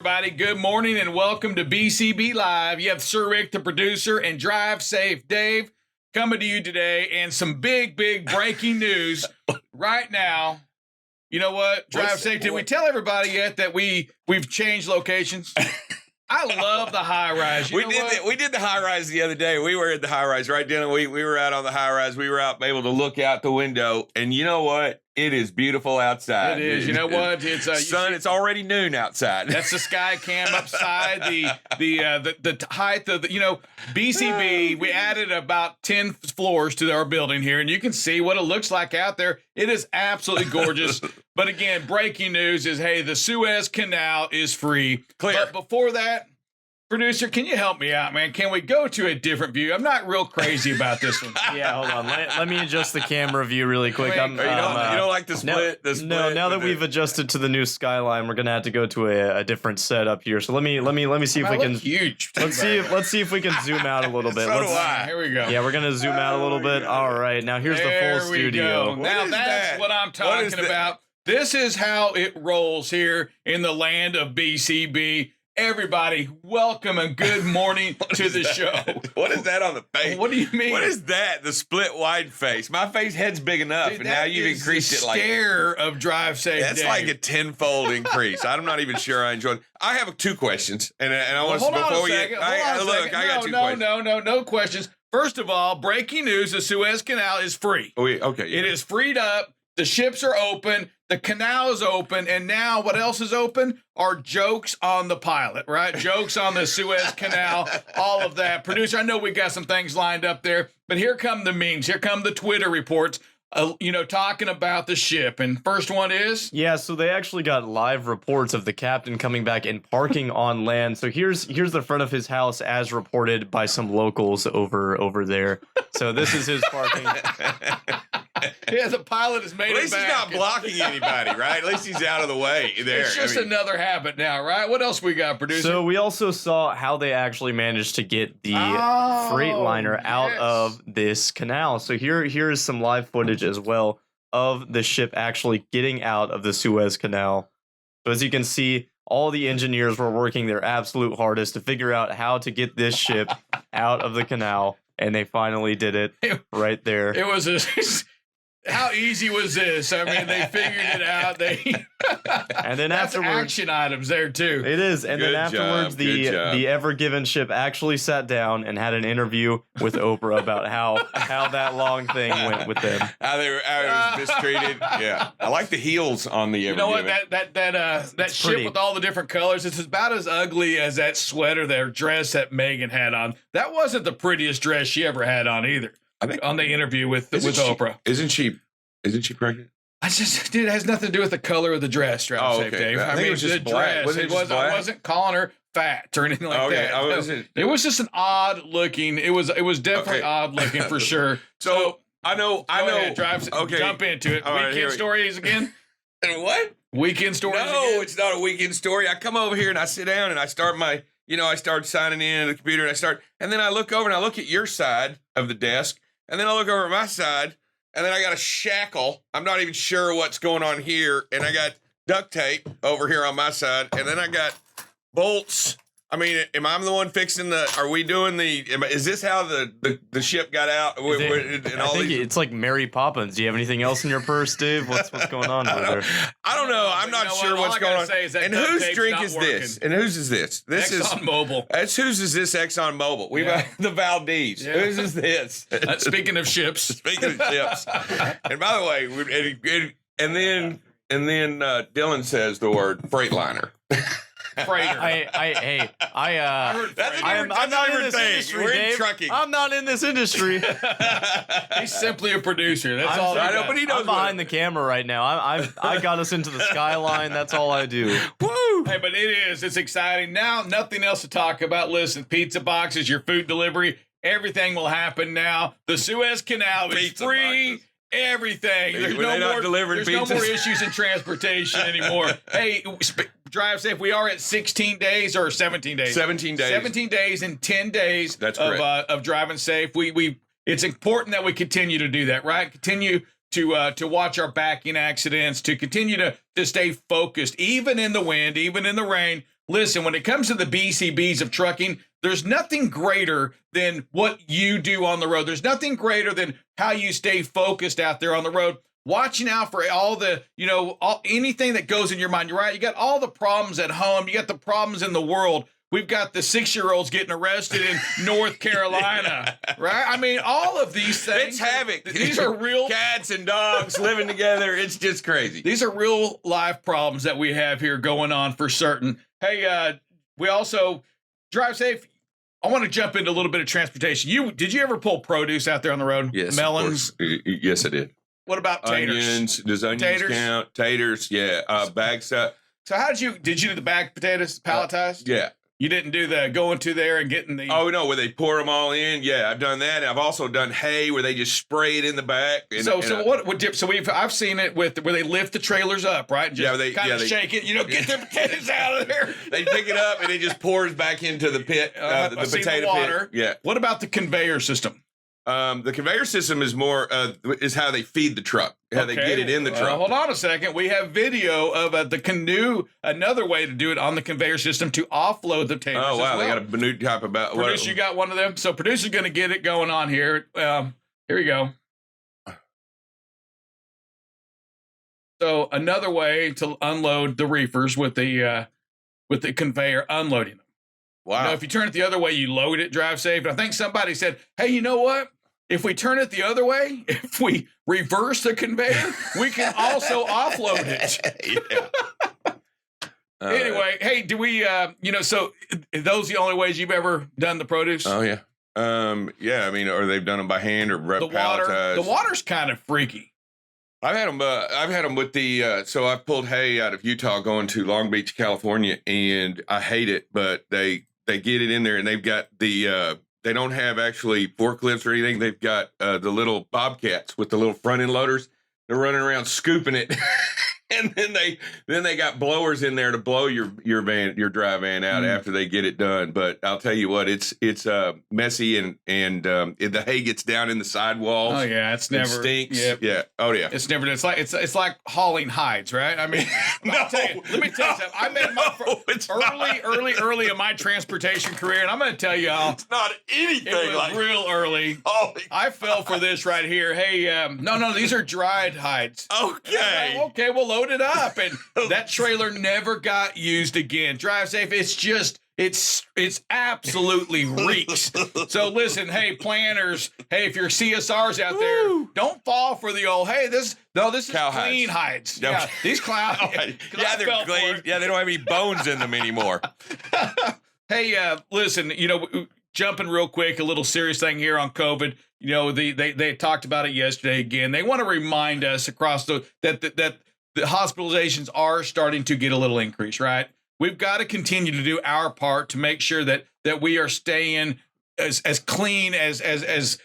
Everybody, good morning and welcome to BCB Live. You have Sir Rick, the producer, and Drive Safe Dave coming to you today, and some big breaking news right now. You know what? Drive Safe. Did we tell everybody yet that we've changed locations? I love the high rise. We did the high rise the other day. We were at the high rise, right, Dylan? We were out on the high rise. We were out able to look out the window, and you know what? It is beautiful outside. It is. You know what? It's sun. It's already noon outside. That's the sky cam upside. The height of the BCB. We added about 10 floors to our building here, and you can see what it looks like out there. It is absolutely gorgeous. But again, breaking news is, hey, the Suez Canal is free. Clear. But before that, producer, can you help me out, man? Can we go to a different view? I'm not real crazy about this one. Yeah, hold on. Let me adjust the camera view really quick. Wait, you don't like the split? No, now that we've adjusted to the new skyline, we're gonna have to go to a different setup here. So let me see if we can. Huge. Let's see if we can zoom out a little bit. So do I. Here we go. Yeah, we're gonna zoom out a little bit. All right, now here's the full studio. Now that's what I'm talking about. This is how it rolls here in the land of BCB. Everybody, welcome and good morning to the show. What is that on the face? What do you mean? What is that? The split wide face. My head's big enough, Dude, and now you've increased it like scare of Drive Safe. That's Dave. like a 10-fold increase. I'm not even sure I enjoyed it. I have 2 questions, and I want to hold on before a we second. get. I got 2 questions. No questions. First of all, breaking news: the Suez Canal is free. Okay. It is freed up. The ships are open. The canal is open. And now what else is open are jokes on the pilot, right? Jokes on the Suez Canal, all of that. Producer, I know we got some things lined up there, but here come the memes. Here come the Twitter reports, talking about the ship. And first one is? Yeah, so they actually got live reports of the captain coming back and parking on land. So here's the front of his house as reported by some locals over there. So this is his parking. Yeah, the pilot has made At least it back. he's not blocking anybody, right? At least he's out of the way there. It's just another habit now, right? What else we got, producer? So we also saw how they actually managed to get the Freightliner out of this canal. So here is some live footage as well of the ship actually getting out of the Suez Canal. So as you can see, all the engineers were working their absolute hardest to figure out how to get this ship out of the canal, and they finally did it right there. It was how easy was this? I mean, they figured it out. And then That's afterwards, action items there too. it is. And then afterwards, the Ever Given ship actually sat down and had an interview with Oprah about how that long thing went with them. How it was mistreated. Yeah, I like the heels on the. You know what? That ship pretty. with all the different colors. It's about as ugly as that sweater, their dress that Megan had on. That wasn't the prettiest dress she ever had on either. I think on the interview with Oprah. Isn't she pregnant? Dude, it has nothing to do with the color of the dress, Dave. I think it was just the black. dress. I wasn't calling her fat or anything like that. It was just an odd looking. It was definitely odd looking for sure. So I know. Jump into it. All Weekend stories again. What? Weekend stories. No, again? it's not a weekend story. I come over here and I sit down and I start I start signing in the computer and then I look over and I look at your side of the desk and then I look over at my side and then I got a shackle. I'm not even sure what's going on here. And I got duct tape over here on my side. And then I got bolts. I mean, am I the one fixing are we doing is this how the ship got out? I think it's like Mary Poppins. Do you have anything else in your purse, Dave? What's going on over there? I don't know. I'm not sure what's going on. And whose drink is this? And whose is this? This is ExxonMobil. Whose is this? ExxonMobil. We've got the Valdez. Yeah. Whose is this? Speaking of ships. Speaking of ships. And by the way, and then Dylan says the word Freightliner. Freighter. I'm not in this industry, We're in Dave. trucking. I'm not in this industry. He's simply a producer. That's all. I know, but he knows I'm behind the camera right now. I got us into the skyline. That's all I do. Woo! Hey, but it's exciting. Now, nothing else to talk about. Listen, pizza boxes, your food delivery, everything will happen now. The Suez Canal is Pizza free. boxes. Everything. There's no more issues in transportation anymore. Hey, Drive Safe. We are at 16 days or 17 days. 17 days. 17 days and 10 days. That's of driving safe. It's important that we continue to do that, right? Continue to watch our backing accidents, to continue to stay focused, even in the wind, even in the rain. listen, when it comes to the BCBs of trucking, there's nothing greater than what you do on the road. There's nothing greater than how you stay focused out there on the road, watching out for all the, anything that goes in your mind. You're right. You got all the problems at home. You got the problems in the world. We've got the 6-year-olds getting arrested in North Carolina, right? I mean, all of these things. It's havoc. These are real cats and dogs living together. It's just crazy. These are real life problems that we have here going on for certain. Hey, we also drive safe. I want to jump into a little bit of transportation. Did you ever pull produce out there on the road? Yes, melons. Yes, I did. What about taters? Onions. Does onions taters? count? Taters. Yeah. Bag stuff. So did you do the bag potatoes palletized? Yeah. You didn't do the going to there and getting the... Oh, no, where they pour them all in. Yeah, I've done that. I've also done hay where they just spray it in the back. I've seen it where they lift the trailers up, right? And just shake it, get the potatoes out of there. They pick it up and it just pours back into the pit, the potato water. pit. Yeah. What about the conveyor system? The conveyor system is more is how they feed the truck, how they get it in the truck. Hold on a second. We have video of the canoe. Another way to do it on the conveyor system to offload the taters. Oh wow, as well. They got a new type about. Producer, you got one of them. So producer's going to get it going on here. Here we go. So another way to unload the reefers with the conveyor, unloading them. Wow. If you turn it the other way, you load it, drive safe. And I think somebody said, hey, you know what? If we turn it the other way, if we reverse the conveyor, we can also offload it. Anyway, hey, do we, so are those the only ways you've ever done the produce? Oh, yeah. Yeah, I mean, or they've done them by hand or palletized. The water's kind of freaky. I've had them with the, so I've pulled hay out of Utah going to Long Beach, California, and I hate it, but they get it in there and they've got the, they don't have actually forklifts or anything. They've got the little bobcats with the little front end loaders. They're running around scooping it. And then they got blowers in there to blow your dry van out after they get it done. But I'll tell you what, it's messy and the hay gets down in the sidewalls. Oh yeah, it's never stinks. Yep. Yeah. Oh yeah. It's never. It's like hauling hides, right? I mean, let me tell you something. I made my early in my transportation career, and I'm going to tell you all. It's not anything it was like real early. I fell for this right here. Hey, no, these are dried hides. Okay. Okay, we'll load it up, and that trailer never got used again. Drive safe. It's absolutely reeks. So listen, hey planners, hey if you're CSRs out there, don't fall for the old. Hey, this is cow clean hides. No. Yeah, these clown. Yeah, they're clean. Yeah, they don't have any bones in them anymore. Hey, listen, jumping real quick, a little serious thing here on COVID. They talked about it yesterday again. They want to remind us across that the hospitalizations are starting to get a little increase, right? We've got to continue to do our part to make sure that we are staying as clean as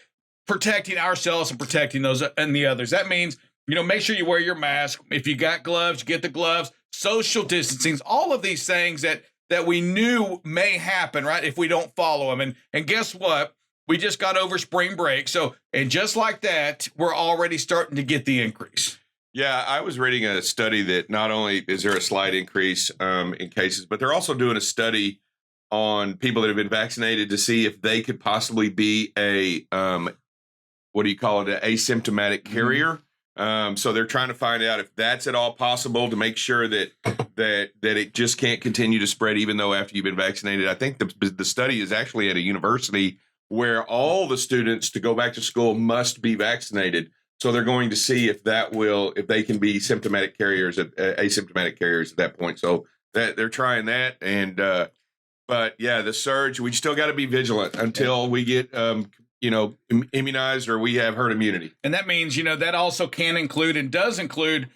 protecting ourselves and protecting those and the others. That means, make sure you wear your mask. If you got gloves, get the gloves, social distancing, all of these things that we knew may happen, right? If we don't follow them. And guess what? We just got over spring break. And just like that, we're already starting to get the increase. Yeah, I was reading a study that not only is there a slight increase in cases, but they're also doing a study on people that have been vaccinated to see if they could possibly be an asymptomatic carrier. So they're trying to find out if that's at all possible to make sure that it just can't continue to spread even though after you've been vaccinated. I think the study is actually at a university where all the students to go back to school must be vaccinated. So they're going to see if they can be asymptomatic carriers at that point. So that they're trying that. And, but yeah, the surge, we still got to be vigilant until we get, immunized or we have herd immunity. And that means, that also can include and does include,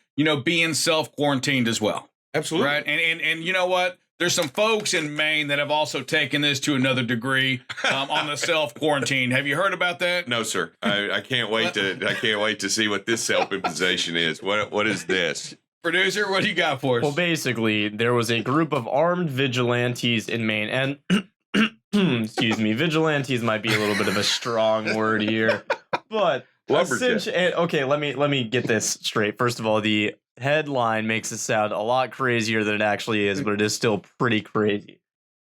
being self-quarantined as well. Absolutely. Right. And you know what? There's some folks in Maine that have also taken this to another degree on the self-quarantine. Have you heard about that? No, sir. I can't wait to see what this self-imposition is. What is this? Producer, what do you got for us? Well, basically, there was a group of armed vigilantes in Maine, and excuse me, vigilantes might be a little bit of a strong word here, but okay, let me get this straight. First of all, the headline makes it sound a lot crazier than it actually is, but it is still pretty crazy.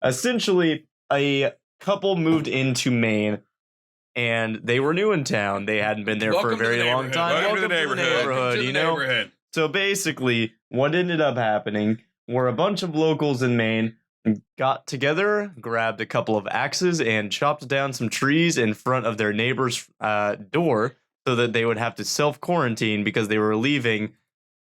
Essentially, a couple moved into Maine, and they were new in town. They hadn't been there for a very long time. Welcome to the neighborhood. You know? So basically, what ended up happening were a bunch of locals in Maine got together, grabbed a couple of axes, and chopped down some trees in front of their neighbor's door so that they would have to self-quarantine because they were leaving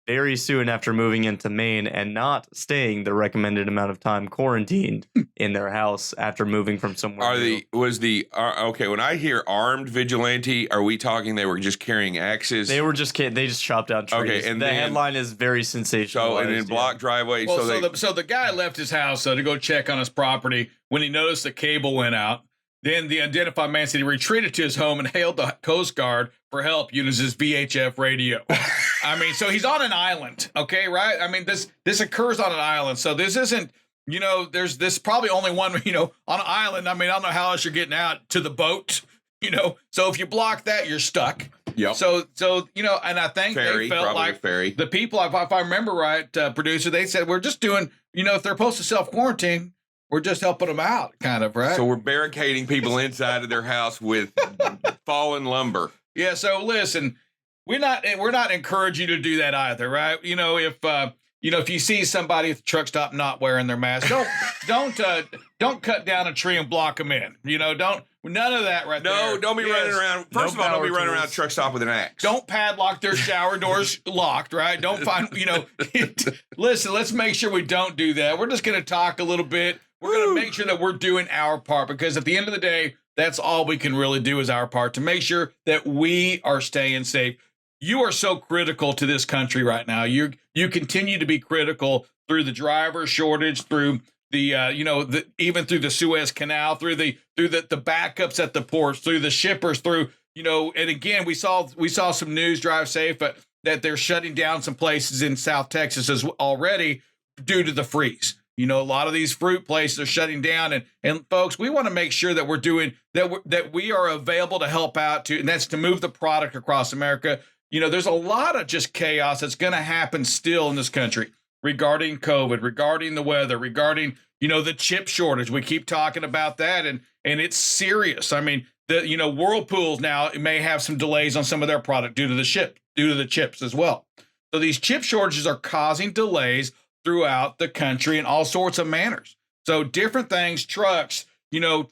very soon after moving into Maine and not staying the recommended amount of time quarantined in their house after moving from somewhere new. Okay, when I hear armed vigilante, are we talking they were just carrying axes? They just chopped down trees. Okay, and the then, headline is very sensational. So, and in block driveways. Well, so the guy left his house to go check on his property when he noticed the cable went out. Then the identified man said he retreated to his home and hailed the Coast Guard for help using his VHF radio. I mean, so he's on an island, okay, right? I mean, this occurs on an island, so this isn't, there's this probably only one, on an island. I mean, I don't know how else you're getting out to the boat, So if you block that, you're stuck. Yep. So and I think they felt like the people, if I remember right, producer, they said we're just doing, if they're supposed to self-quarantine, we're just helping them out, kind of, right? So we're barricading people inside of their house with fallen lumber. Yeah. So listen, we're not encouraging you to do that either, right? If you see somebody at the truck stop not wearing their mask, don't cut down a tree and block them in. None of that right there. No, don't be running around. First of all, don't be running around a truck stop with an axe. Don't padlock their shower doors locked, right? Don't find, listen, let's make sure we don't do that. We're just going to talk a little bit. We're going to make sure that we're doing our part, because at the end of the day, that's all we can really do is our part to make sure that we are staying safe. You are so critical to this country right now. You continue to be critical through the driver shortage, through the even through the Suez Canal, through the backups at the ports, through the shippers, through and again we saw some news, Drive Safe, that they're shutting down some places in South Texas already due to the freeze. A lot of these fruit places are shutting down, and folks, we want to make sure that we're doing that we are available to help out and that's to move the product across America. There's a lot of just chaos that's going to happen still in this country regarding COVID, regarding the weather, regarding, the chip shortage. We keep talking about that, and it's serious. I mean, Whirlpools now may have some delays on some of their product due to the chips as well. So these chip shortages are causing delays throughout the country in all sorts of manners. So different things, trucks,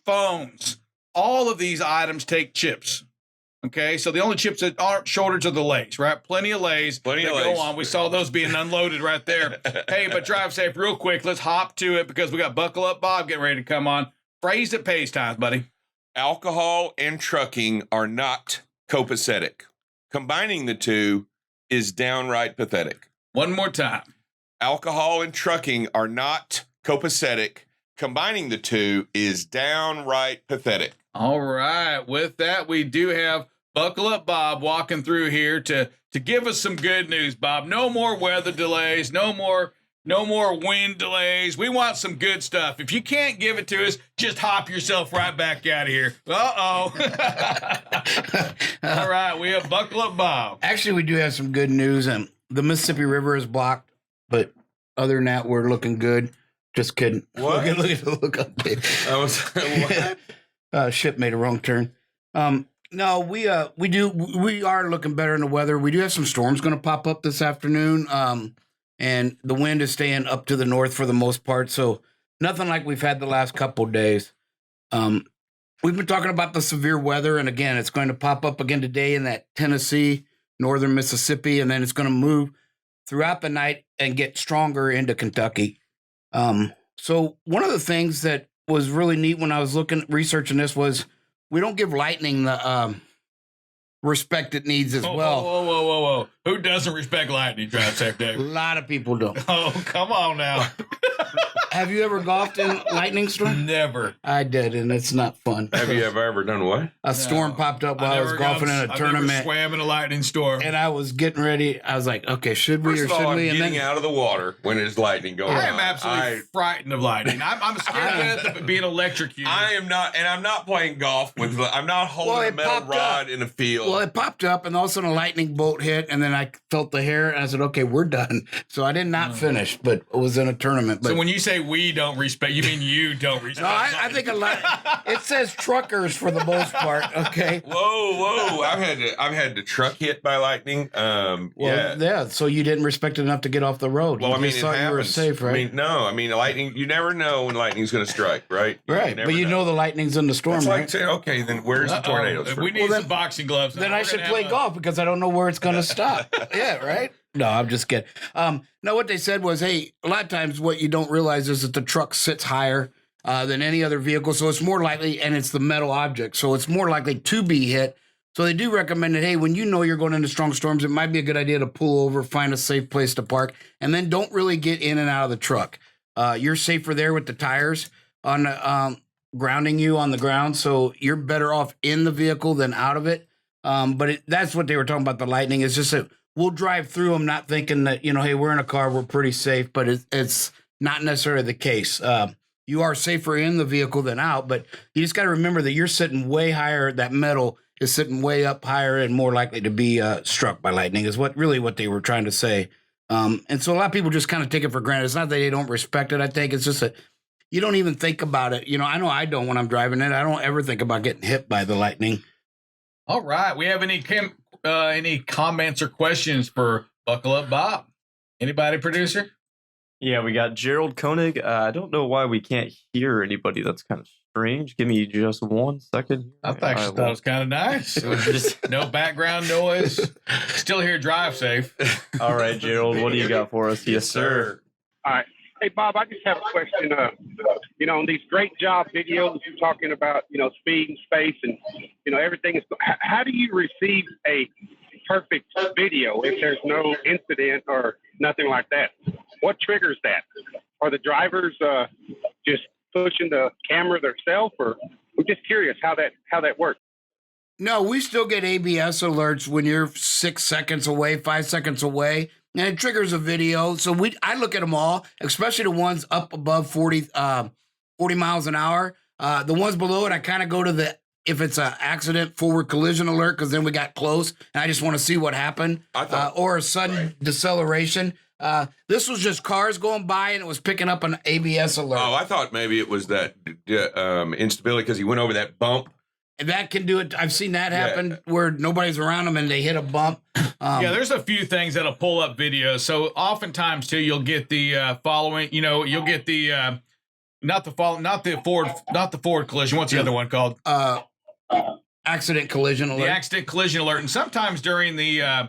phones, all of these items take chips. Okay, so the only chips that aren't shortage are the Lays, right? Plenty of Lays. Go on. We saw those being unloaded right there. Hey, but Drive Safe, real quick, let's hop to it because we got Buckle Up Bob getting ready to come on. Phrase that pays times, buddy. Alcohol and trucking are not copacetic. Combining the two is downright pathetic. One more time. Alcohol and trucking are not copacetic. Combining the two is downright pathetic. All right. With that, we do have Buckle Up Bob walking through here to give us some good news, Bob. No more weather delays. No more wind delays. We want some good stuff. If you can't give it to us, just hop yourself right back out of here. Uh-oh. All right. We have Buckle Up Bob. Actually, we do have some good news. The Mississippi River is blocked, but other than that, we're looking good. Just kidding. What? Look up there. What? Ship made a wrong turn. No, we are looking better in the weather. We do have some storms going to pop up this afternoon. And the wind is staying up to the north for the most part. So nothing like we've had the last couple of days. We've been talking about the severe weather. And again, it's going to pop up again today in that Tennessee, northern Mississippi. And then it's going to move throughout the night and get stronger into Kentucky. So one of the things that was really neat when I was researching this was we don't give lightning the respect it needs as well. Whoa. Who doesn't respect lightning, Drive Safe Dave? A lot of people don't. Oh, come on now. Have you ever golfed in lightning storm? Never. I did, and it's not fun. Have you ever done what? A storm popped up while I was golfing in a I've tournament. never swam in a lightning storm. And I was getting ready. I was like, okay, should we First or of all, shouldn't I'm we? And getting then out of the water when it's lightning going on. I am absolutely frightened of lightning. I'm scared of being electrocuted. I am not, and I'm not playing golf with. I'm not holding a metal rod in a field. Well, it popped up, and all of a sudden a lightning bolt hit, and then I felt the hair, and I said, okay, we're done. So I did not finish, but it was in a tournament. But so when you say we don't respect, you mean you don't respect? no, I think a lot. It says truckers for the most part. Okay. Whoa! I've had the truck hit by lightning. Yeah. So you didn't respect it enough to get off the road. Well, You I mean, just it thought happens. you were safe, right? I mean, lightning. You never know when lightning's going to strike, right? Right. never But you know the lightning's in the storm, It's right? like saying, okay, then where's the tornadoes? We need some boxing gloves. Then I should play golf because I don't know where it's going to stop. Yeah, right? No, I'm just kidding. No, what they said was, hey, a lot of times what you don't realize is that the truck sits higher than any other vehicle, so it's more likely, and it's the metal object, so it's more likely to be hit. So they do recommend that, hey, when you know you're going into strong storms, it might be a good idea to pull over, find a safe place to park, and then don't really get in and out of the truck. You're safer there with the tires on grounding you on the ground, so you're better off in the vehicle than out of it. But that's what they were talking about, the lightning. It's just that we'll drive through them not thinking that, hey, we're in a car, we're pretty safe, but it's not necessarily the case. You are safer in the vehicle than out, but you just got to remember that you're sitting way higher. That metal is sitting way up higher and more likely to be struck by lightning is what they were trying to say. And so a lot of people just kind of take it for granted. It's not that they don't respect it. I think it's just that you don't even think about it. I know I don't when I'm driving it. I don't ever think about getting hit by the lightning. All right. We have any comments or questions for Buckle Up Bob? Anybody, producer? Yeah, we got Gerald Koenig. I don't know why we can't hear anybody. That's kind of strange. Give me just 1 second. I thought it was kind of nice. It was just no background noise. Still here, drive safe. All right, Gerald, what do you got for us? Yes, sir. All right. Hey, Bob, I just have a question. On these great job videos, you're talking about, speed and space and, everything. How do you receive a perfect video if there's no incident or nothing like that? What triggers that? Are the drivers just pushing the camera themselves, or I'm just curious how that works. No, we still get ABS alerts when you're 6 seconds away, 5 seconds away, and it triggers a video. So I look at them all, especially the ones up above 40 miles an hour. The ones below it, I kind of go to if it's an accident, forward collision alert, because then we got close, and I just want to see what happened, or a sudden deceleration. This was just cars going by, and it was picking up an ABS alert. Oh, I thought maybe it was that instability because he went over that bump. And that can do it. I've seen that happen where nobody's around them and they hit a bump. There's a few things that'll pull up videos. So oftentimes too, you'll get the following. You'll get the not the forward collision. What's the other one called? Accident collision alert. The accident collision alert. And sometimes during the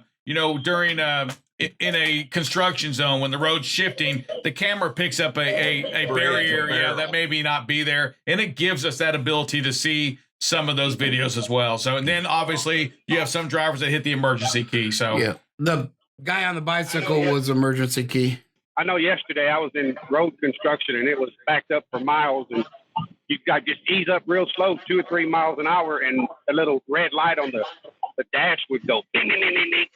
in a construction zone when the road's shifting, the camera picks up a barrier that maybe not be there, and it gives us that ability to see some of those videos as well. So, and then obviously you have some drivers that hit the emergency key. So yeah, the guy on the bicycle was emergency key. I know yesterday I was in road construction and it was backed up for miles, and you got just ease up real slow, 2 or 3 miles an hour, and a little red light on the dash would go ding, ding, ding, ding, ding.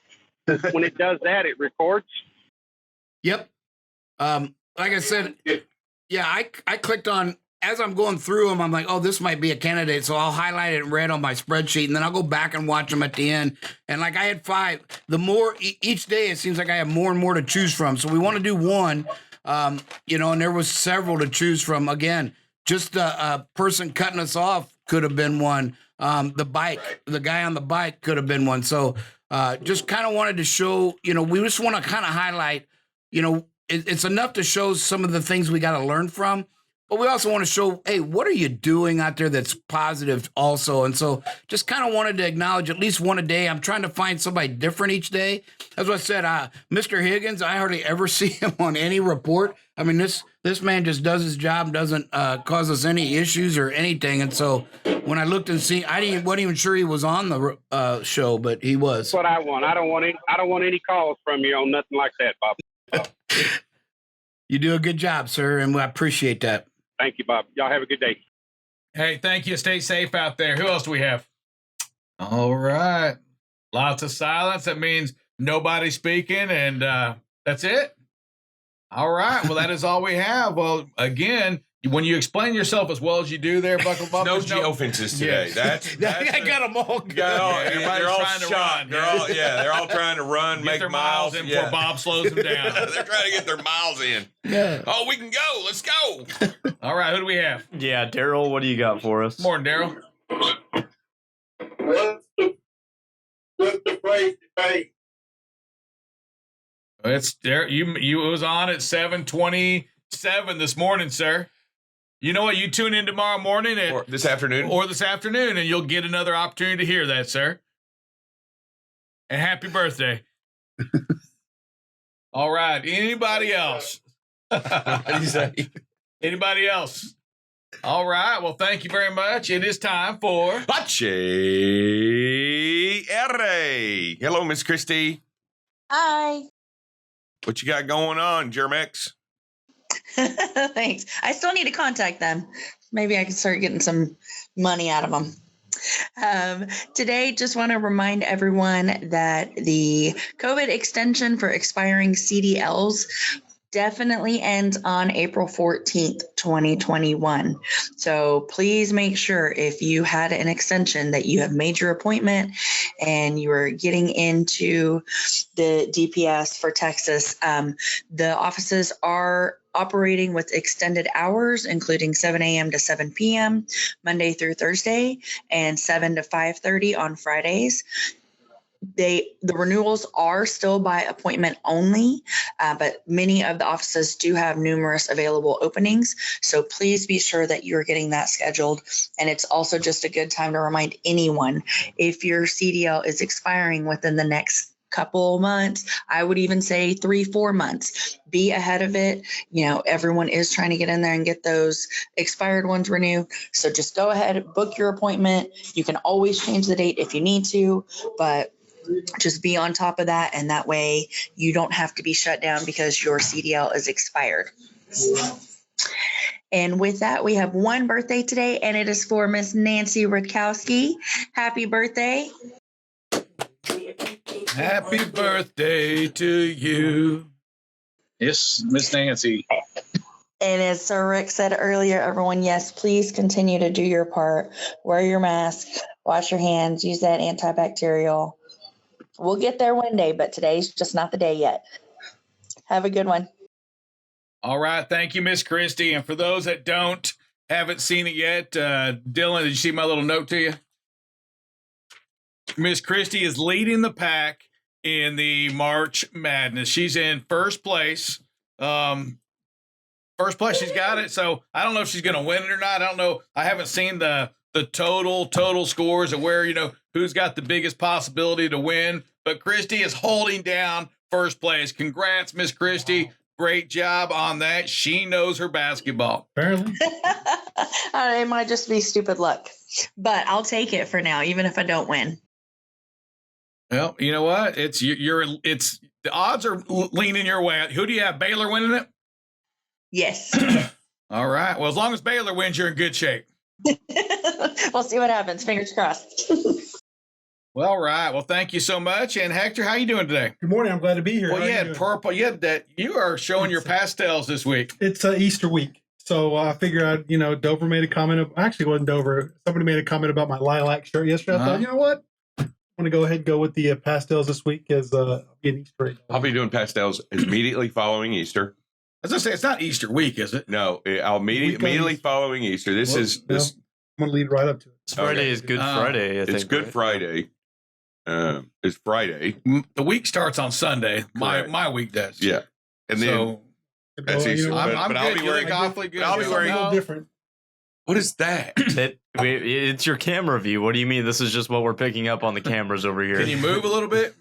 When it does that, it records. Yep. Like I said, I clicked on, as I'm going through them, I'm like, oh, this might be a candidate. So I'll highlight it in red on my spreadsheet, and then I'll go back and watch them at the end. And like I had 5. The more each day, it seems like I have more and more to choose from. So we want to do one, and there was several to choose from. Again, just a person cutting us off could have been one. The guy on the bike could have been one. So just kind of wanted to show, we just want to kind of highlight, it's enough to show some of the things we got to learn from. But we also want to show, hey, what are you doing out there that's positive also? And so just kind of wanted to acknowledge at least one a day. I'm trying to find somebody different each day. As I said, Mr. Higgins, I hardly ever see him on any report. I mean, this man just does his job, doesn't cause us any issues or anything. And so when I looked and see, wasn't even sure he was on the show, but he was. That's what I want. I don't want any calls from you on nothing like that, Bob. You do a good job, sir, and I appreciate that. Thank you, Bob. Y'all have a good day. Hey, thank you. Stay safe out there. Who else do we have? All right. Lots of silence. That means nobody speaking, and that's it. All right. Well, that is all we have. Well, again, when you explain yourself as well as you do there, Buckle Bob, No geofences today. Yes. I got them all good. Everybody's they're all trying to shot. run. They're all trying to run, Get make their miles in before Bob slows them down. They're trying to get their miles in. Yeah. Oh, we can go. Let's go. All right. Who do we have? Yeah, Daryl, what do you got for us? Morning, Daryl. What's the price to pay? It's there. You it was on at 7:27 this morning, sir. You know what? You tune in tomorrow morning Or this afternoon. or this afternoon, and you'll get another opportunity to hear that, sir. And happy birthday. All right. Anybody else? What did you say? Anybody else? All right. Well, thank you very much. It is time for H-A-R-A. Hello, Miss Christie. Hi. What you got going on, Germex? Thanks. I still need to contact them. Maybe I can start getting some money out of them. Today, just want to remind everyone that the COVID extension for expiring CDLs definitely ends on April 14th, 2021. So please make sure if you had an extension that you have made your appointment and you are getting into the DPS for Texas. The offices are operating with extended hours, including 7 a.m. to 7 p.m. Monday through Thursday and 7 to 5:30 on Fridays. The renewals are still by appointment only, but many of the offices do have numerous available openings. So please be sure that you're getting that scheduled. And it's also just a good time to remind anyone, if your CDL is expiring within the next couple months, I would even say 3-4 months, be ahead of it. You know, everyone is trying to get in there and get those expired ones renewed. So just go ahead, book your appointment. You can always change the date if you need to, but just be on top of that, and that way you don't have to be shut down because your CDL is expired. And with that, we have one birthday today, and it is for Miss Nancy Rutkowski. Happy birthday. Happy Birthday to you. Yes, Miss Nancy. And as Sir Rick said earlier, everyone, yes, please continue to do your part. Wear your mask, wash your hands, use that antibacterial. We'll get there one day, but today's just not the day yet. Have a good one. All right. Thank you, Miss Christie. And for those that haven't seen it yet, Dylan, did you see my little note to you? Miss Christie is leading the pack in the March Madness. She's in first place. First place, she's got it. So I don't know if she's going to win it or not. I don't know. I haven't seen the total scores of where, who's got the biggest possibility to win. But Christie is holding down first place. Congrats, Miss Christie. Great job on that. She knows her basketball. Apparently. It might just be stupid luck, but I'll take it for now, even if I don't win. Well, you know what? It's the odds are leaning your way. Who do you have? Baylor winning it? Yes. All right. Well, as long as Baylor wins, you're in good shape. We'll see what happens. Fingers crossed. Well, all right. Well, thank you so much. And Hector, how you doing today? Good morning. I'm glad to be here. Well, How you you had doing? purple. You had that. You are showing your pastels this week. It's Easter week. So I figured I'd, Dover made a comment. Actually, it wasn't Dover. Somebody made a comment about my lilac shirt yesterday. I thought, you know what? I'm going to go ahead and go with the pastels this week as I'll be an Easter egg. I'll be doing pastels immediately following Easter. As I say, it's not Easter week, is it? No, I'll immediately following Easter. This Well, is no. this. I'm going to lead right up to it. Friday is Good Friday. I think, It's Good right? Friday. It's Friday. The week starts on Sunday. Correct. My week does. Yeah, and then So that's Well, Easter. I'm but I'll good. be You wearing. look awfully good. I'll be wearing- a little different. What is that? It's your camera view. What do you mean? This is just what we're picking up on the cameras over here. Can you move a little bit?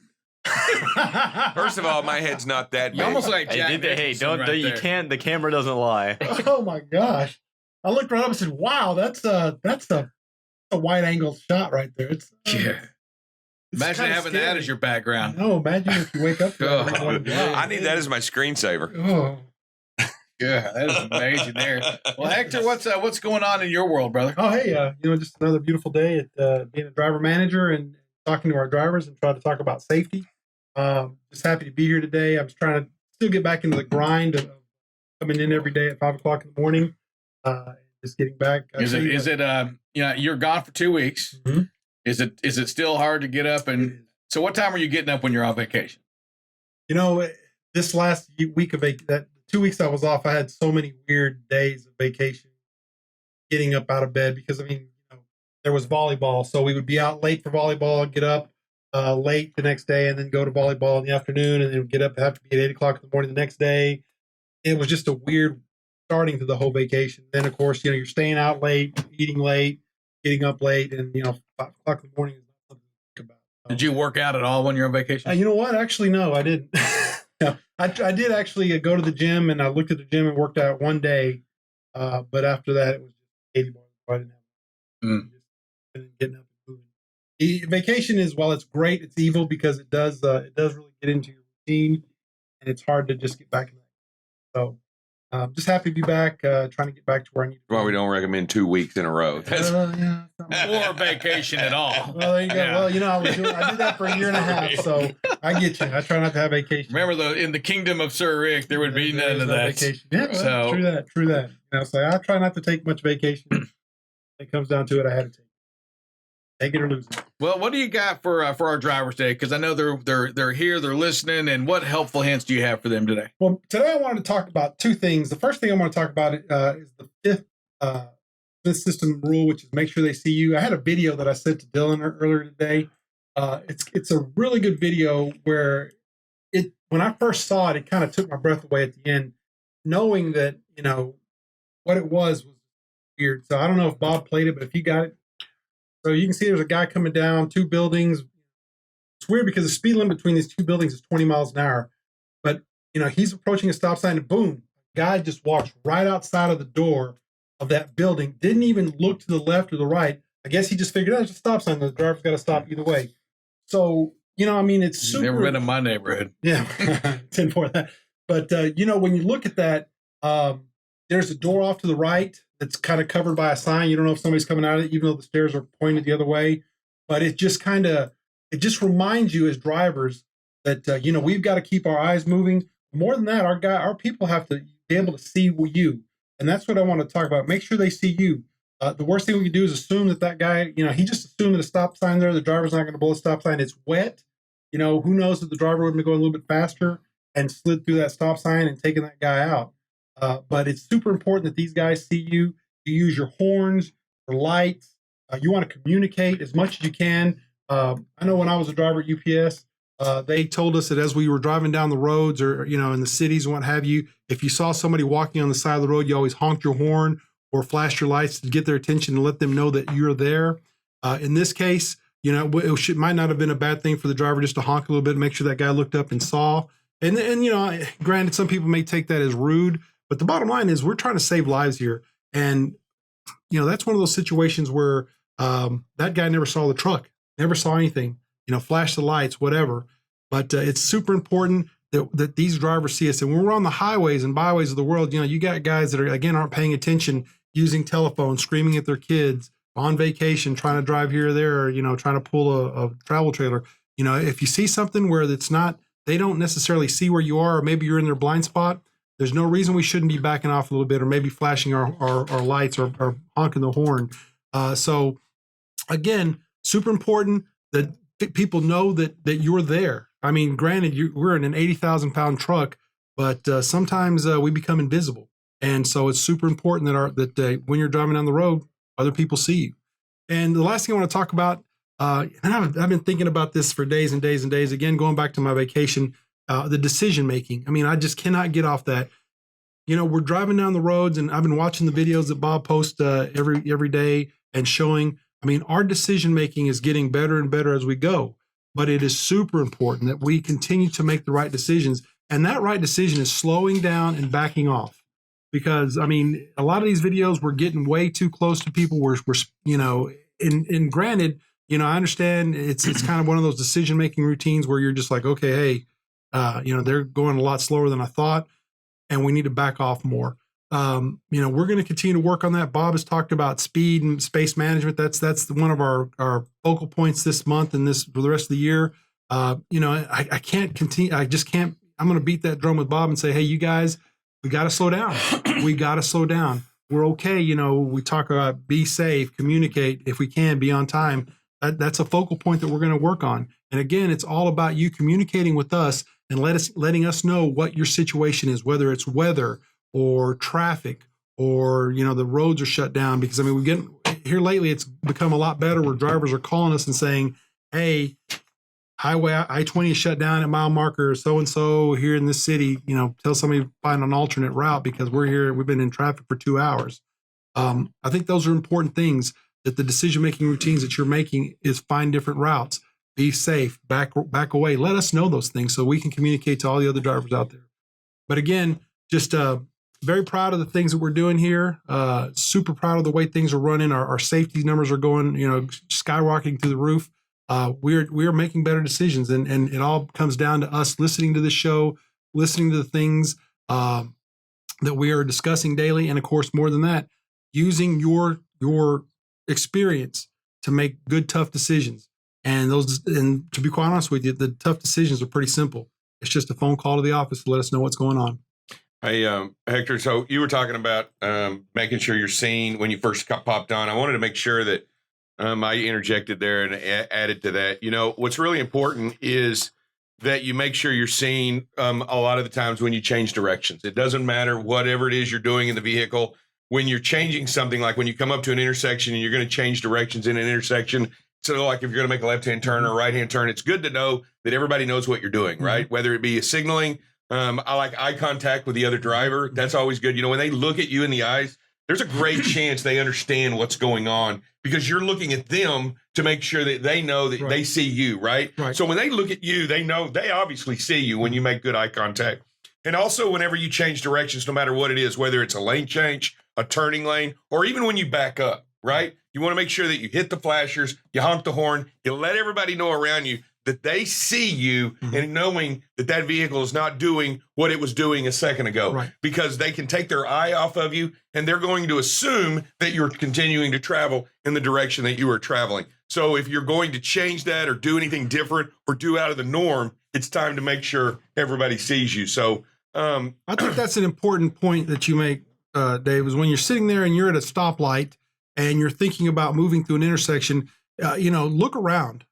First of all, my head's not that You big. almost like Jack Hey, Nicholson don't right you there. can't. The camera doesn't lie. Oh my gosh! I looked right up and said, "Wow, that's a wide angle shot right there." It's Yeah. it's Imagine kinda having scary. that as your background. No, imagine if you wake up. To that. Oh, Wow. I need that as my screensaver. Oh, Yeah, that is amazing there. Well, Hector, what's going on in your world, brother? Oh, hey, just another beautiful day at being a driver manager and talking to our drivers and trying to talk about safety. Just happy to be here today. I was trying to still get back into the grind of coming in every day at 5 o'clock in the morning. Just getting back. You're gone for 2 weeks. Mm-hmm. Is it still hard to get up? And so what time are you getting up when you're on vacation? This last week of that 2 weeks I was off, I had so many weird days of vacation, getting up out of bed because there was volleyball, so we would be out late for volleyball, get up late the next day, and then go to volleyball in the afternoon, and then get up, have to be at 8 o'clock in the morning the next day. It was just a weird starting to the whole vacation. Then of course, you're staying out late, eating late, getting up late, and 5 o'clock in the morning is not something to think about. Did you work out at all when you're on vacation? You know what? Actually, no, I didn't. No, I did actually go to the gym, and I looked at the gym and worked out one day. But after that, it was just 80 more. I didn't have getting up and moving. The vacation is, while it's great, it's evil because it does really get into your routine, and it's hard to just get back in that. So just happy to be back, trying to get back to where I need to be. Well, we don't recommend 2 weeks in a row. Or vacation at all. Well, there you go. Yeah. Well, I did that for a year and a half, so I get you. I try not to have vacation. Remember, in the kingdom of Sir Rick, there would be none of that. Vacation. Yeah, well, true that. So I try not to take much vacation. It comes down to it, I had to take it or lose it. Well, what do you got for our drivers today? Because I know they're here, they're listening, and what helpful hints do you have for them today? Well, today I wanted to talk about two things. The first thing I want to talk about is the fifth system rule, which is make sure they see you. I had a video that I sent to Dylan earlier today. It's a really good video where when I first saw it, it kind of took my breath away at the end, knowing that what it was weird. So I don't know if Bob played it, but if you got it, so you can see there's a guy coming down 2 buildings. It's weird because the speed limit between these 2 buildings is 20 miles an hour, but he's approaching a stop sign, and boom, guy just walks right outside of the door of that building, didn't even look to the left or the right. I guess he just figured out it's a stop sign. The driver's got to stop either way. So, it's super. Never been in my neighborhood. Yeah, 10 for that. But, when you look at that, there's a door off to the right that's kind of covered by a sign. You don't know if somebody's coming out of it, even though the stairs are pointed the other way. But it just reminds you as drivers that, we've got to keep our eyes moving. More than that, our people have to be able to see you. And that's what I want to talk about. Make sure they see you. The worst thing we can do is assume that guy, he just assumed that a stop sign there, the driver's not going to blow a stop sign. It's wet. Who knows if the driver would have been going a little bit faster and slid through that stop sign and taken that guy out. But it's super important that these guys see you. You use your horns, your lights. You want to communicate as much as you can. I know when I was a driver at UPS, they told us that as we were driving down the roads or, in the cities and what have you, if you saw somebody walking on the side of the road, you always honked your horn or flashed your lights to get their attention and let them know that you're there. In this case, it might not have been a bad thing for the driver just to honk a little bit and make sure that guy looked up and saw. And granted, some people may take that as rude, but the bottom line is we're trying to save lives here. And, that's one of those situations where that guy never saw the truck, never saw anything, flash the lights, whatever. But it's super important that these drivers see us. And when we're on the highways and byways of the world, you got guys that aren't paying attention, using telephones, screaming at their kids, on vacation, trying to drive here or there, trying to pull a travel trailer. If you see something where they don't necessarily see where you are, or maybe you're in their blind spot, there's no reason we shouldn't be backing off a little bit or maybe flashing our lights or honking the horn. So again, super important that people know that you're there. I mean, granted, we're in an 80,000 pound truck, but sometimes we become invisible. And so it's super important that when you're driving down the road, other people see you. And the last thing I want to talk about, and I've been thinking about this for days and days and days, again, going back to my vacation, the decision making. I mean, I just cannot get off that. We're driving down the roads, and I've been watching the videos that Bob posts every day and showing. I mean, our decision making is getting better and better as we go. But it is super important that we continue to make the right decisions. And that right decision is slowing down and backing off. Because, I mean, a lot of these videos, we're getting way too close to people. We're and granted, I understand it's kind of one of those decision-making routines where you're just like, okay, hey, they're going a lot slower than I thought. and we need to back off more. We're going to continue to work on that. Bob has talked about speed and space management. That's one of our focal points this month and this for the rest of the year. I can't continue. I just can't. I'm going to beat that drum with Bob and say, hey, you guys, we got to slow down. We got to slow down. We're okay. We talk about be safe, communicate if we can, be on time. That's a focal point that we're going to work on. And again, it's all about you communicating with us and letting us know what your situation is, whether it's weather or traffic or, the roads are shut down. Because, we get here lately, it's become a lot better where drivers are calling us and saying, hey, Highway I-20 is shut down at mile marker so-and-so here in this city, tell somebody to find an alternate route because we've been in traffic for 2 hours. I think those are important things, that the decision-making routines that you're making is find different routes, be safe, back away. Let us know those things so we can communicate to all the other drivers out there. But again, just very proud of the things that we're doing here. Super proud of the way things are running. Our safety numbers are going, skyrocketing through the roof. We are making better decisions, and it all comes down to us listening to the show, listening to the things that we are discussing daily, and of course, more than that, using your experience to make good, tough decisions. And to be quite honest with you, the tough decisions are pretty simple. It's just a phone call to the office to let us know what's going on. Hey, Hector, so you were talking about making sure you're seen when you first popped on. I wanted to make sure that I interjected there and added to that. What's really important is that you make sure you're seen a lot of the times when you change directions. It doesn't matter whatever it is you're doing in the vehicle. When you're changing something, like when you come up to an intersection and you're going to change directions in an intersection, so like if you're going to make a left-hand turn or a right-hand turn, it's good to know that everybody knows what you're doing, right? Mm-hmm. Whether it be a signaling, I like eye contact with the other driver. That's always good. When they look at you in the eyes, there's a great chance they understand what's going on because you're looking at them to make sure that they know that they see you, right? So when they look at you, they know they obviously see you when you make good eye contact. And also whenever you change directions, no matter what it is, whether it's a lane change, a turning lane, or even when you back up, right? You want to make sure that you hit the flashers, you honk the horn, you let everybody know around you that they see you and knowing that vehicle is not doing what it was doing a second ago, because they can take their eye off of you and they're going to assume that you're continuing to travel in the direction that you are traveling. So if you're going to change that or do anything different or do out of the norm, it's time to make sure everybody sees you. So I think that's an important point that you make, Dave, is when you're sitting there and you're at a stoplight and you're thinking about moving through an intersection, look around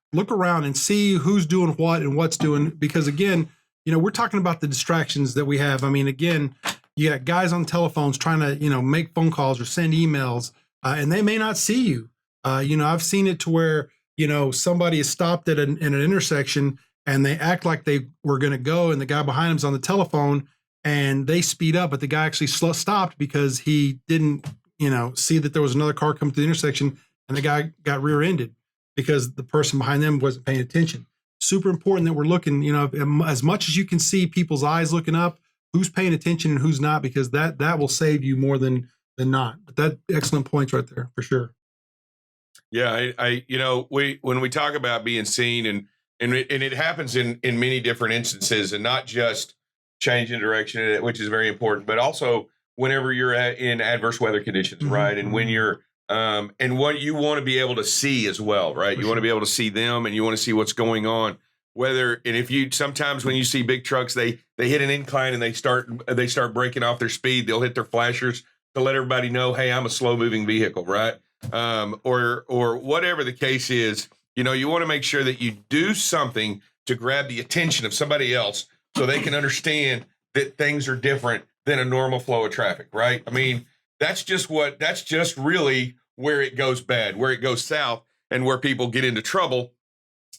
and see who's doing what and what's doing. Because again, we're talking about the distractions that we have. Again, you got guys on telephones trying to, make phone calls or send emails, and they may not see you. I've seen it to where, somebody is stopped at in an intersection and they act like they were going to go and the guy behind them's on the telephone and they speed up, but the guy actually stopped because he didn't, see that there was another car coming to the intersection and the guy got rear-ended because the person behind them wasn't paying attention. Super important that we're looking, as much as you can see people's eyes looking up, who's paying attention and who's not, because that will save you more than not. But that excellent points right there for sure. Yeah, when we talk about being seen and it happens in many different instances and not just changing direction, which is very important, but also whenever you're in adverse weather conditions, right? And when you're and what you want to be able to see as well, right? You want to be able to see them and you want to see what's going on. Sometimes when you see big trucks, they hit an incline and they start breaking off their speed. They'll hit their flashers to let everybody know, hey, I'm a slow moving vehicle, right? Or whatever the case is, you want to make sure that you do something to grab the attention of somebody else so they can understand that things are different than a normal flow of traffic, right? That's just really where it goes bad, where it goes south, and where people get into trouble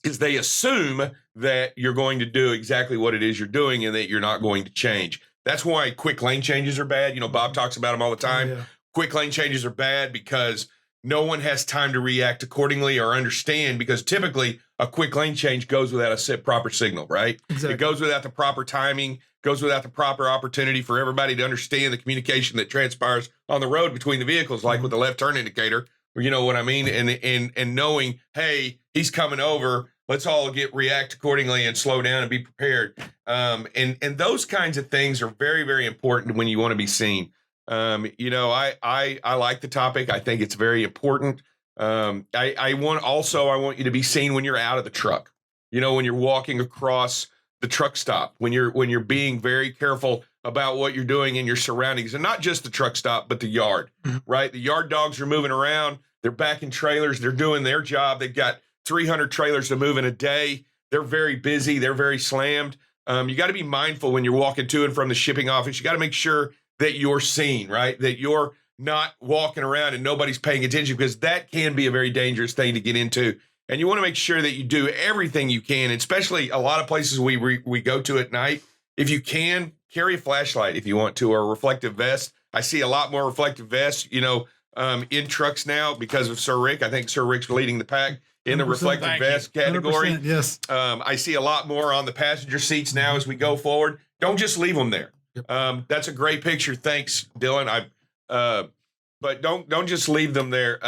is they assume that you're going to do exactly what it is you're doing and that you're not going to change. That's why quick lane changes are bad. Bob talks about them all the time. Yeah. Quick lane changes are bad because no one has time to react accordingly or understand, because typically a quick lane change goes without a proper signal, right? Exactly. It goes without the proper timing, goes without the proper opportunity for everybody to understand the communication that transpires on the road between the vehicles, like with the left turn indicator, you know what I mean? And knowing, hey, he's coming over, let's all react accordingly and slow down and be prepared. And those kinds of things are very, very important when you want to be seen. I like the topic. I think it's very important. I want you to be seen when you're out of the truck. When you're walking across the truck stop, when you're being very careful about what you're doing in your surroundings, and not just the truck stop, but the yard, right? The yard dogs are moving around. They're back in trailers. They're doing their job. They've got 300 trailers to move in a day. They're very busy. They're very slammed. You got to be mindful when you're walking to and from the shipping office. You got to make sure that you're seen, right? That you're not walking around and nobody's paying attention, because that can be a very dangerous thing to get into. And you want to make sure that you do everything you can, especially a lot of places we go to at night. If you can, carry a flashlight if you want to, or a reflective vest. I see a lot more reflective vests, in trucks now because of Sir Rick. I think Sir Rick's leading the pack in the reflective vest category. Yes. I see a lot more on the passenger seats now as we go forward. Don't just leave them there. That's a great picture. Thanks, Dylan. But don't just leave them there.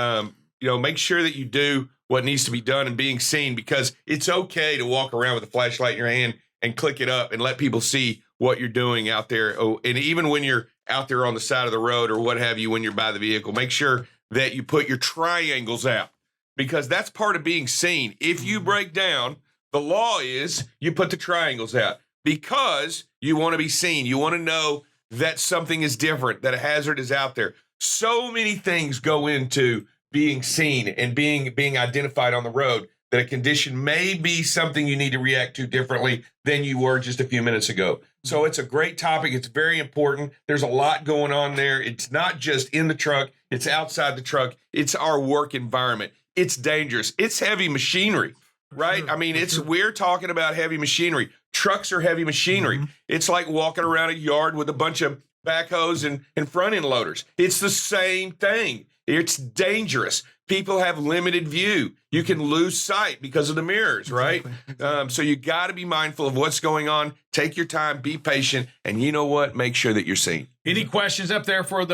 Make sure that you do what needs to be done and being seen, because it's okay to walk around with a flashlight in your hand and click it up and let people see what you're doing out there. Oh, and even when you're out there on the side of the road or what have you, when you're by the vehicle, make sure that you put your triangles out, because that's part of being seen. If you break down, the law is you put the triangles out because you want to be seen. You want to know that something is different, that a hazard is out there. So many things go into being seen and being identified on the road, that a condition may be something you need to react to differently than you were just a few minutes ago. So it's a great topic. It's very important. There's a lot going on there. It's not just in the truck. It's outside the truck. It's our work environment. It's dangerous. It's heavy machinery, right? Sure. I mean, we're talking about heavy machinery. Trucks are heavy machinery. It's like walking around a yard with a bunch of backhoes and front end loaders. It's the same thing. It's dangerous. People have limited view. You can lose sight because of the mirrors, right? Exactly. So you got to be mindful of what's going on. Take your time, be patient, and you know what? Make sure that you're seen. Any questions up there for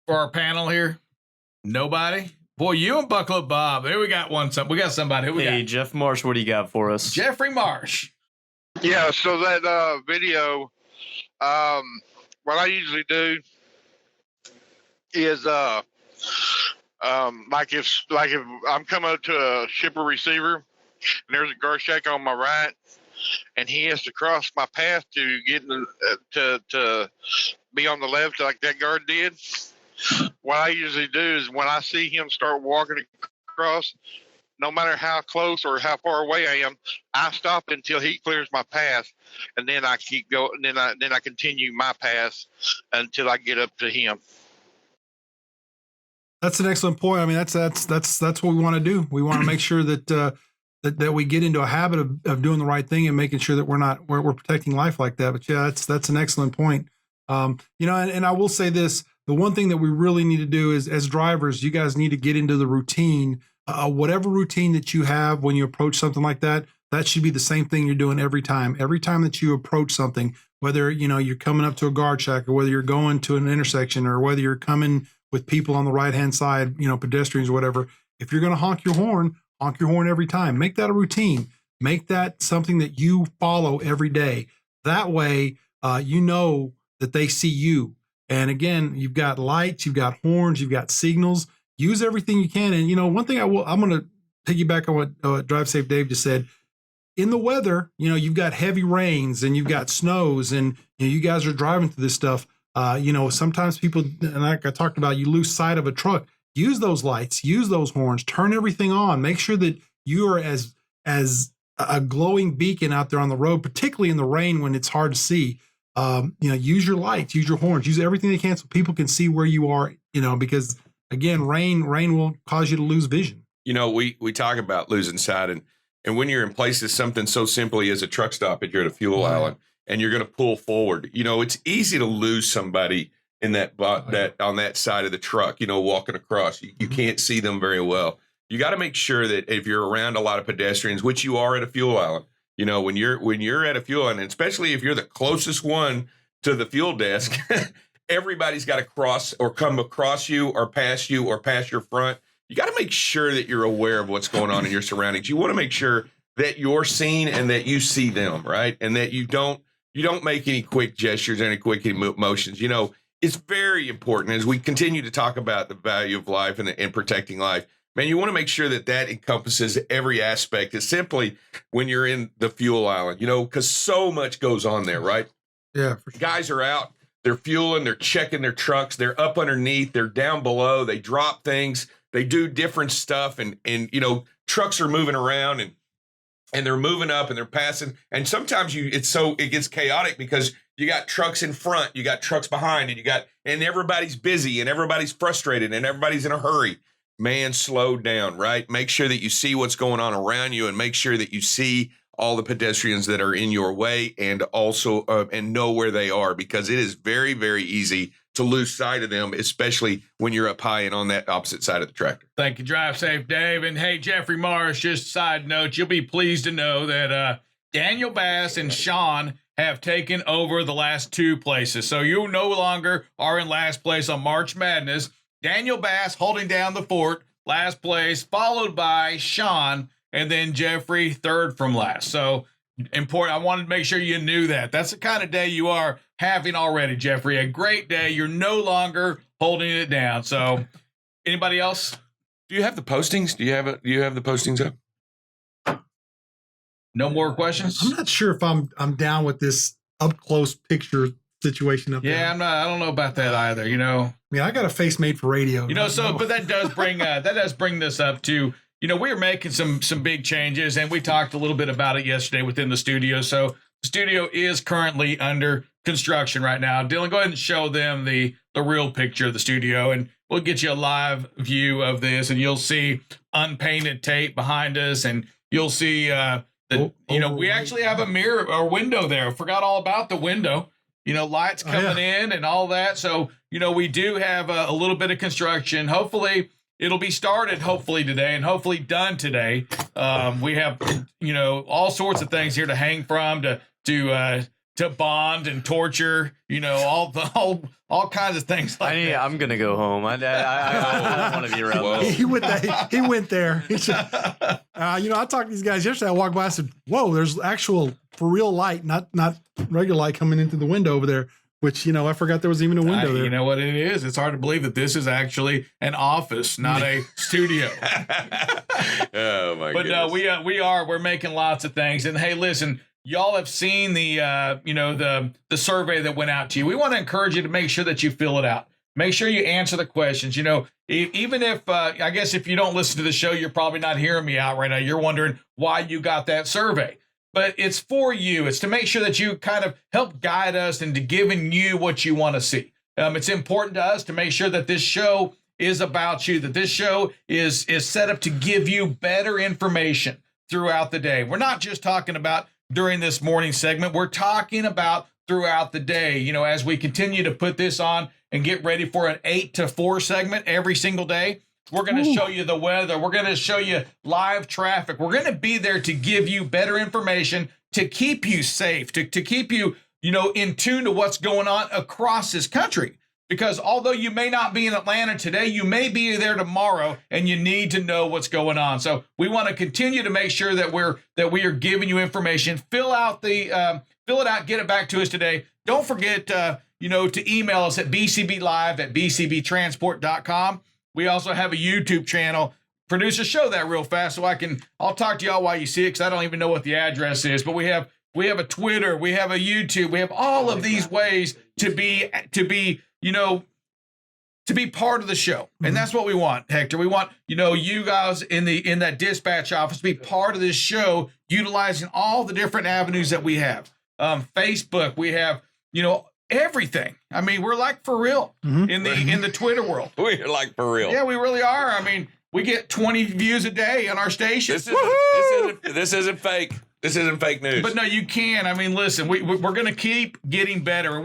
our panel here? Nobody? Boy, you and Buckle Up Bob. There we got one. We got somebody. Who we Hey, got? Jeff Marsh, what do you got for us? Jeffrey Marsh. Yeah, so that video, what I usually do is like if I'm coming up to a shipper receiver and there's a guard shack on my right and he has to cross my path to get to be on the left like that guard did, what I usually do is when I see him start walking across, no matter how close or how far away I am, I stop until he clears my path, and then I keep going. Then I continue my path until I get up to him. That's an excellent point. I mean, that's what we want to do. We want to make sure that that we get into a habit of doing the right thing and making sure that we're protecting life like that. But yeah, that's an excellent point. And I will say this: the one thing that we really need to do is, as drivers, you guys need to get into the routine. Whatever routine that you have when you approach something like that, that should be the same thing you're doing every time. Every time that you approach something, whether you're coming up to a guard shack, or whether you're going to an intersection, or whether you're coming with people on the right-hand side, pedestrians or whatever, if you're going to honk your horn every time. Make that a routine. Make that something that you follow every day. That way, you know that they see you. And again, you've got lights, you've got horns, you've got signals. Use everything you can. And one thing I'm going to piggyback on what Drive Safe Dave just said. In the weather, you've got heavy rains and you've got snows, and you guys are driving through this stuff. Sometimes people, and like I talked about, you lose sight of a truck. Use those lights, use those horns, turn everything on. Make sure that you are as a glowing beacon out there on the road, particularly in the rain when it's hard to see. Use your lights, use your horns, use everything they can so people can see where you are. Because again, rain will cause you to lose vision. We talk about losing sight, and when you're in places, something so simply as a truck stop, if you're at a fuel island and you're going to pull forward, it's easy to lose somebody in that on that side of the truck, walking across. You can't see them very well. You got to make sure that if you're around a lot of pedestrians, which you are at a fuel island, when you're at a fuel island, and especially if you're the closest one to the fuel desk, everybody's got to cross or come across you or pass your front. You got to make sure that you're aware of what's going on in your surroundings. You want to make sure that you're seen and that you see them, right? And that you don't make any quick gestures, any quick motions. You know, it's very important as we continue to talk about the value of life and protecting life. Man, you want to make sure that encompasses every aspect. It's simply when you're in the fuel island, you know, because so much goes on there, right? Yeah, for sure. Guys are out, they're fueling, they're checking their trucks, they're up underneath, they're down below, they drop things, they do different stuff, and you know, trucks are moving around and they're moving up and they're passing. And sometimes it gets chaotic because you got trucks in front, you got trucks behind, and everybody's busy and everybody's frustrated and everybody's in a hurry. Man, slow down, right? Make sure that you see what's going on around you and make sure that you see all the pedestrians that are in your way and also and know where they are, because it is very, very easy to lose sight of them, especially when you're up high and on that opposite side of the tractor. Thank you. Drive safe, Dave. And hey, Jeffrey Morris, just a side note, you'll be pleased to know that Daniel Bass and Sean have taken over the last 2 places. So you no longer are in last place on March Madness. Daniel Bass holding down the fort, last place, followed by Sean, and then Jeffrey, third from last. So important. I wanted to make sure you knew that. That's the kind of day you are having already, Jeffrey. A great day. You're no longer holding it down. So anybody else? Do you have the postings? Do you have the postings up? No more questions? I'm not sure if I'm down with this up close picture situation up there. Yeah, I don't know about that either. You know, I mean, I got a face made for radio. You know, but that does bring this up to, you know, we're making some big changes, and we talked a little bit about it yesterday within the studio. So the studio is currently under construction right now. Dylan, go ahead and show them the real picture of the studio, and we'll get you a live view of this, and you'll see unpainted tape behind us, and you'll see we actually have a mirror or window there. Forgot all about the window. You know, lights coming in and all that. So, you know, we do have a little bit of construction. Hopefully it'll be started today and hopefully done today. We have, you know, all sorts of things here to hang from, to bond and torture, you know, all kinds of things like that. I'm going to go home. I don't want to be around this. He went there. He said, you know, I talked to these guys yesterday. I walked by, I said, whoa, there's actual for real light, not regular light coming into the window over there, which, you know, I forgot there was even a window there. You know what it is? It's hard to believe that this is actually an office, not a studio. Oh my goodness. But we're making lots of things. And hey, listen, y'all have seen the survey that went out to you. We want to encourage you to make sure that you fill it out. Make sure you answer the questions. You know, even if, I guess if you don't listen to the show, you're probably not hearing me out right now. You're wondering why you got that survey. But it's for you. It's to make sure that you kind of help guide us into giving you what you want to see. It's important to us to make sure that this show is about you, that this show is set up to give you better information throughout the day. We're not just talking about during this morning segment. We're talking about throughout the day, you know, as we continue to put this on and get ready for an 8 to 4 segment every single day. We're going to show you the weather. We're going to show you live traffic. We're going to be there to give you better information, to keep you safe, to keep you, you know, in tune to what's going on across this country. Because although you may not be in Atlanta today, you may be there tomorrow, and you need to know what's going on. So we want to continue to make sure that we are giving you information. Fill it out, get it back to us today. Don't forget, to email us at bcblive@bcbtransport.com. We also have a YouTube channel. Producer, show that real fast so I'll talk to y'all while you see it, because I don't even know what the address is. But we have a Twitter, we have a YouTube, we have all of these ways to be part of the show. And that's what we want, Hector. We want, you guys in that dispatch office to be part of this show, utilizing all the different avenues that we have. Facebook, we have, everything. I mean, we're like for real in the Twitter world. We're like for real. Yeah, we really are. I mean, we get 20 views a day on our station. This isn't fake. This isn't fake news. But no, you can. I mean, listen, we're going to keep getting better.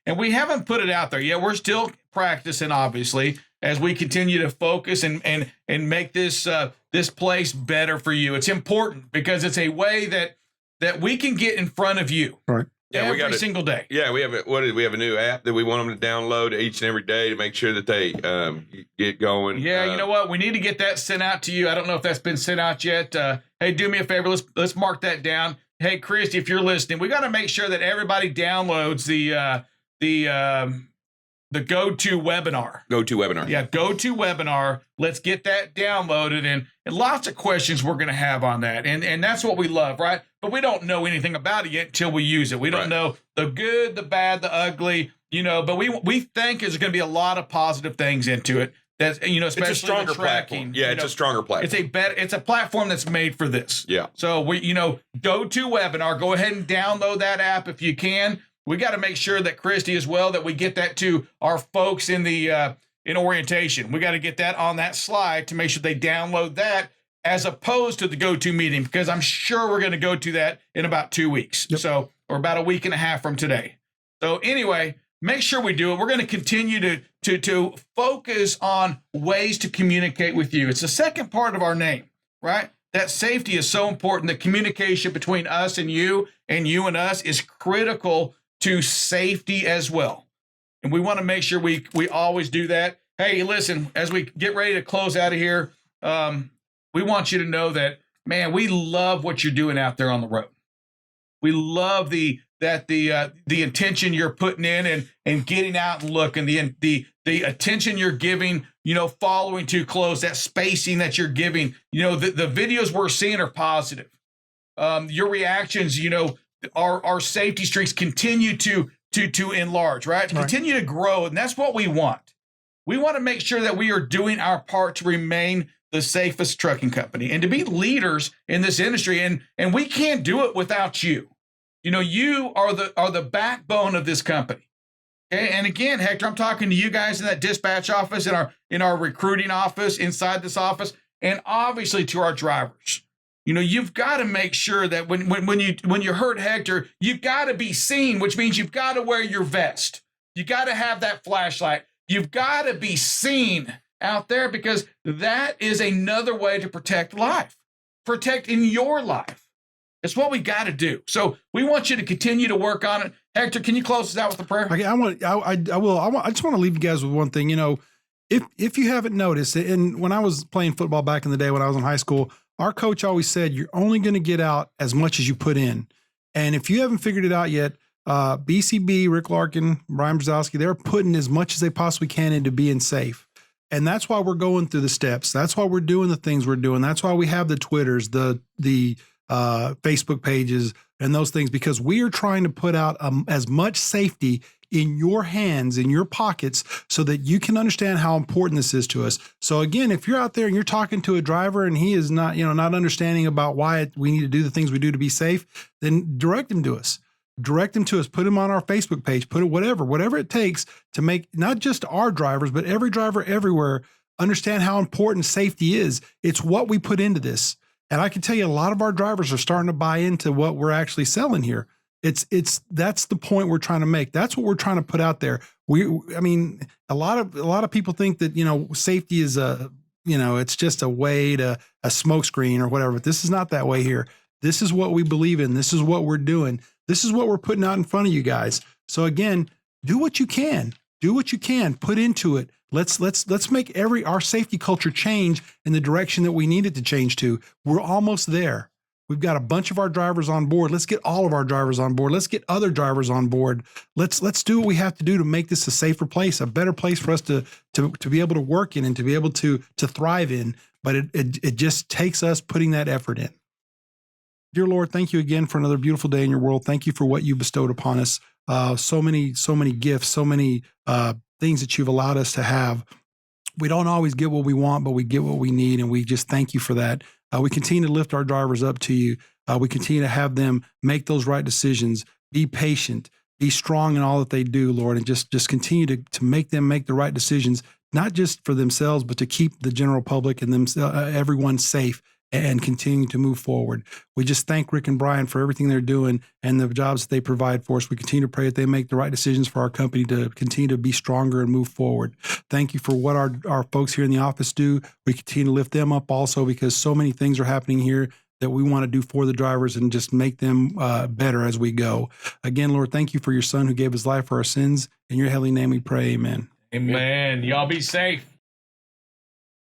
And we haven't put it out there yet. We're still practicing, obviously, as we continue to focus and make this place better for you. It's important because it's a way that we can get in front of you. Right. Yeah, we got every single day. Yeah, we have a new app that we want them to download each and every day to make sure that they get going. Yeah, you know what? We need to get that sent out to you. I don't know if that's been sent out yet. Hey, do me a favor. Let's mark that down. Hey, Christy, if you're listening, we got to make sure that everybody downloads the go-to webinar. Go-to webinar. Yeah, go-to webinar. Let's get that downloaded, and lots of questions we're going to have on that. And that's what we love, right? But we don't know anything about it yet until we use it. We don't know the good, the bad, the ugly, but we think there's going to be a lot of positive things into it. That's, especially it's a stronger the tracking. platform. Yeah, it's a stronger platform. It's a platform that's made for this. Yeah. So go-to webinar. Go ahead and download that app if you can. We got to make sure that Christy as well, that we get that to our folks in the in orientation. We got to get that on that slide to make sure they download that as opposed to the go-to meeting, because I'm sure we're going to go to that in about 2 weeks. Yep. So, or about a week and a half from today. So anyway, make sure we do it. We're going to continue to focus on ways to communicate with you. It's the second part of our name, right? That safety is so important. The communication between us and you and us is critical to safety as well. And we want to make sure we always do that. Hey, listen, as we get ready to close out of here, we want you to know that, man, we love what you're doing out there on the road. We love the attention you're putting in and getting out and looking, the attention you're giving, following too close, that spacing that you're giving. The videos we're seeing are positive. Your reactions, our safety streaks continue to enlarge, right? To continue to grow, and that's what we want. We want to make sure that we are doing our part to remain the safest trucking company and to be leaders in this industry, and we can't do it without you. You are the backbone of this company. Okay? And again, Hector, I'm talking to you guys in that dispatch office, in our recruiting office, inside this office, and obviously to our drivers. You've got to make sure that when you hurt Hector, you've got to be seen, which means you've got to wear your vest. You got to have that flashlight. You've got to be seen out there, because that is another way to protect life, protect in your life. It's what we got to do. So we want you to continue to work on it. Hector, can you close us out with a prayer? Okay, I just want to leave you guys with one thing. If you haven't noticed, and when I was playing football back in the day when I was in high school, our coach always said, you're only going to get out as much as you put in. And if you haven't figured it out yet, BCB, Rick Larkin, Brian Brzezowski, they're putting as much as they possibly can into being safe. And that's why we're going through the steps. That's why we're doing the things we're doing. That's why we have the Twitters, the Facebook pages, and those things, because we are trying to put out as much safety in your hands, in your pockets, so that you can understand how important this is to us. So again, if you're out there and you're talking to a driver and he is not understanding about why we need to do the things we do to be safe, then direct him to us. Direct him to us, put him on our Facebook page, put it whatever it takes to make not just our drivers, but every driver everywhere understand how important safety is. It's what we put into this. And I can tell you a lot of our drivers are starting to buy into what we're actually selling here. That's the point we're trying to make. That's what we're trying to put out there. A lot of people think that, safety is it's just a way to a smokescreen or whatever, but this is not that way here. This is what we believe in. This is what we're doing. This is what we're putting out in front of you guys. So again, do what you can. Do what you can. Put into it. Let's make our safety culture change in the direction that we need it to change to. We're almost there. We've got a bunch of our drivers on board. Let's get all of our drivers on board. Let's get other drivers on board. Let's do what we have to do to make this a safer place, a better place for us to be able to work in and to be able to thrive in. But it just takes us putting that effort in. Dear Lord, thank you again for another beautiful day in your world. Thank you for what you bestowed upon us. So many gifts, so many things that you've allowed us to have. We don't always get what we want, but we get what we need. And we just thank you for that. We continue to lift our drivers up to you. We continue to have them make those right decisions, be patient, be strong in all that they do, Lord, and just continue to make them make the right decisions, not just for themselves, but to keep the general public and everyone safe and continue to move forward. We just thank Rick and Brian for everything they're doing and the jobs that they provide for us. We continue to pray that they make the right decisions for our company to continue to be stronger and move forward. Thank you for what our folks here in the office do. We continue to lift them up also, because so many things are happening here that we want to do for the drivers and just make them better as we go. Again, Lord, thank you for your son who gave his life for our sins. In your heavenly name we pray, amen. Amen. Y'all be safe.